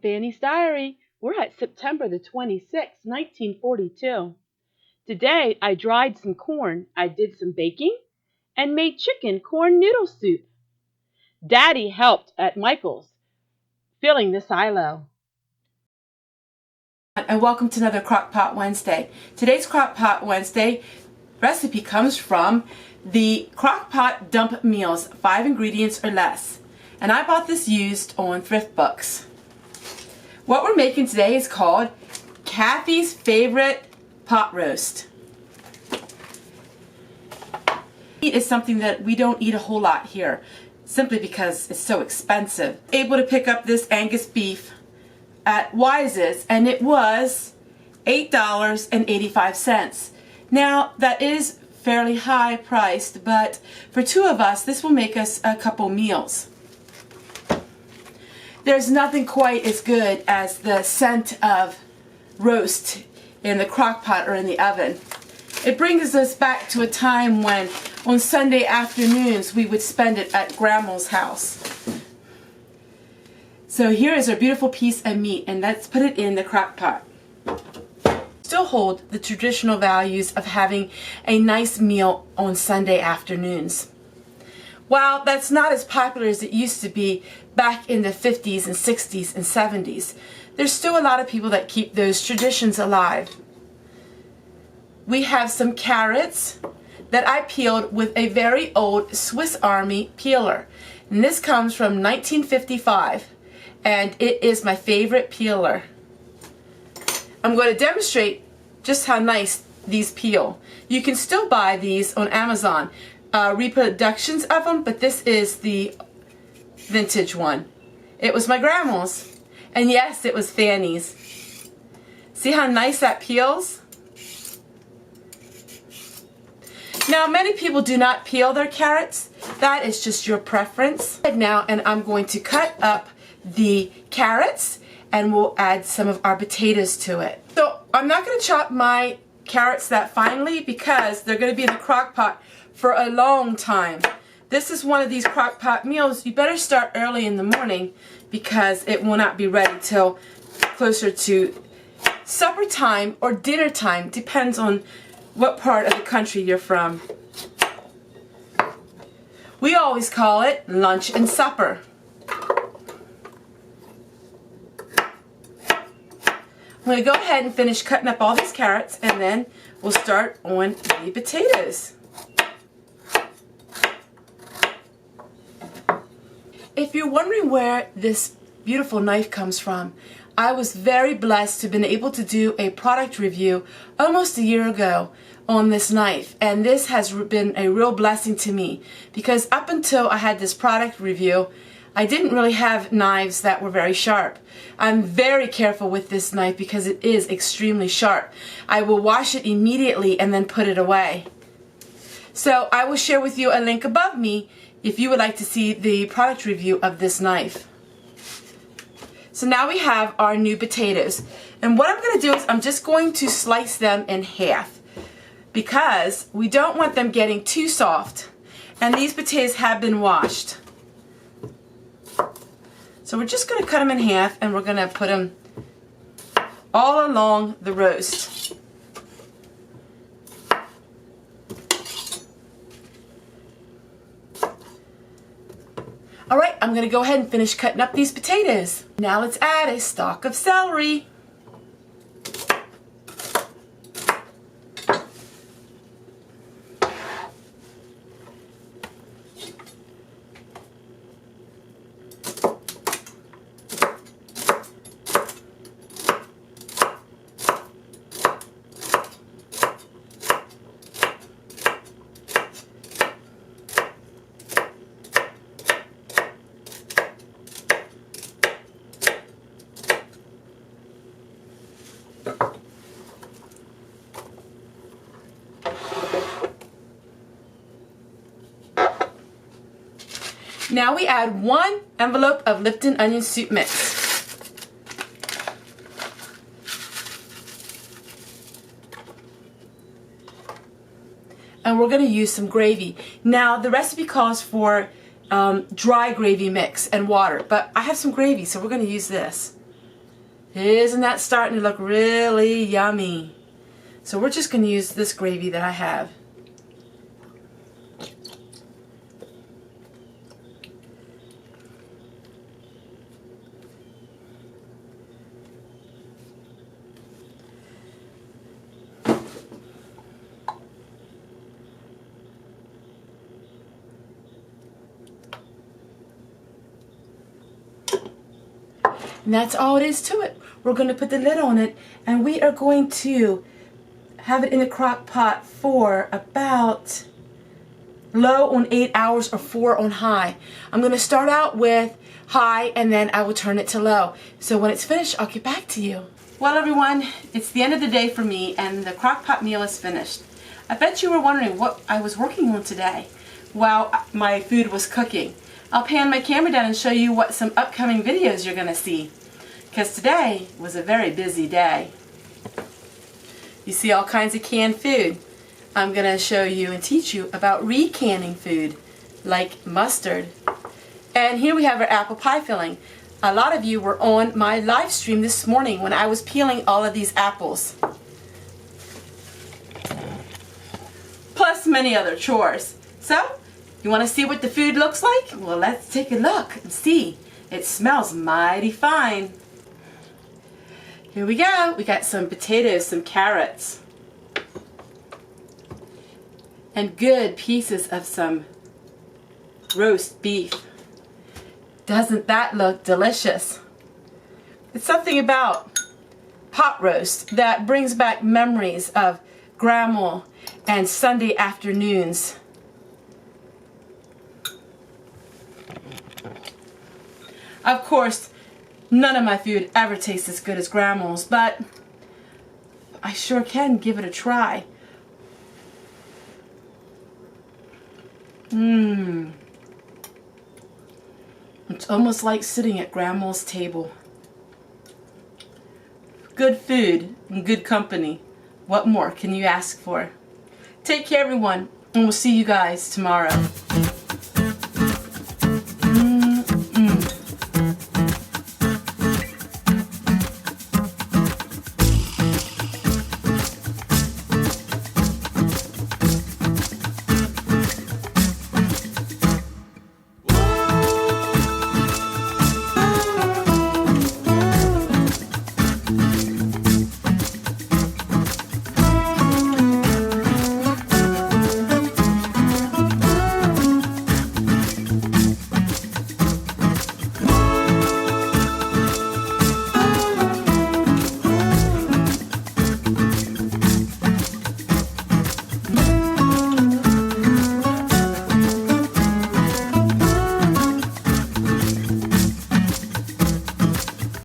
Fanny's Diary. We're at September the 26th, 1942. Today I dried some corn, I did some baking, and made chicken corn noodle soup. Daddy helped at Michael's, filling the silo. And welcome to another CrockPot Wednesday. Today's CrockPot Wednesday recipe comes from the CrockPot Dump Meals, 5 ingredients or less. And I bought this used on Thrift Books. What we're making today is called Kathy's Favorite Pot Roast. Meat is something that we don't eat a whole lot here, simply because it's so expensive. Able to pick up this Angus beef at Wise's, and it was $8.85. Now that is fairly high priced, but for two of us this will make us a couple meals. There's nothing quite as good as the scent of roast in the crock pot or in the oven. It brings us back to a time when on Sunday afternoons we would spend it at Grandma's house. So here is our beautiful piece of meat, and let's put it in the crock pot. Still hold the traditional values of having a nice meal on Sunday afternoons. While that's not as popular as it used to be back in the 50s and 60s and 70s, there's still a lot of people that keep those traditions alive. We have some carrots that I peeled with a very old Swiss Army peeler. And this comes from 1955, and it is my favorite peeler. I'm going to demonstrate just how nice these peel. You can still buy these on Amazon. Reproductions of them, but this is the vintage one. It was my grandma's, and yes, it was Fanny's. See how nice that peels? Now many people do not peel their carrots. That is just your preference. Now, and I'm going to cut up the carrots and we'll add some of our potatoes to it. So I'm not going to chop my carrots that finely because they're going to be in the crock pot for a long time. This is one of these crock pot meals. You better start early in the morning because it will not be ready till closer to supper time or dinner time. Depends on what part of the country you're from. We always call it lunch and supper. I'm going to go ahead and finish cutting up all these carrots, and then we'll start on the potatoes. If you're wondering where this beautiful knife comes from, I was very blessed to have been able to do a product review almost a year ago on this knife, and this has been a real blessing to me because up until I had this product review, I didn't really have knives that were very sharp. I'm very careful with this knife because it is extremely sharp. I will wash it immediately and then put it away. So I will share with you a link above me if you would like to see the product review of this knife. So now we have our new potatoes, and what I'm going to do is I'm just going to slice them in half because we don't want them getting too soft, and these potatoes have been washed. So we're just going to cut them in half, and we're going to put them all along the roast. Alright, I'm going to go ahead and finish cutting up these potatoes. Now let's add a stalk of celery. Now we add 1 envelope of Lipton onion soup mix. And we're going to use some gravy. Now the recipe calls for dry gravy mix and water, but I have some gravy, so we're going to use this. Isn't that starting to look really yummy? So we're just going to use this gravy that I have. And that's all it is to it. We're going to put the lid on it, and we are going to have it in the crock pot for about low on 8 hours or 4 on high. I'm going to start out with high, and then I will turn it to low. So when it's finished, I'll get back to you. Well, everyone, it's the end of the day for me, and the crock pot meal is finished. I bet you were wondering what I was working on today while my food was cooking. I'll pan my camera down and show you what some upcoming videos you're going to see, because today was a very busy day. You see all kinds of canned food. I'm going to show you and teach you about recanning food, like mustard. And here we have our apple pie filling. A lot of you were on my live stream this morning when I was peeling all of these apples. Plus many other chores. So, you want to see what the food looks like? Well, let's take a look and see. It smells mighty fine. Here we go. We got some potatoes, some carrots, and good pieces of some roast beef. Doesn't that look delicious? It's something about pot roast that brings back memories of Grandma and Sunday afternoons. Of course, none of my food ever tastes as good as Grandma's, but I sure can give it a try. It's almost like sitting at Grandma's table. Good food and good company. What more can you ask for? Take care, everyone, and we'll see you guys tomorrow.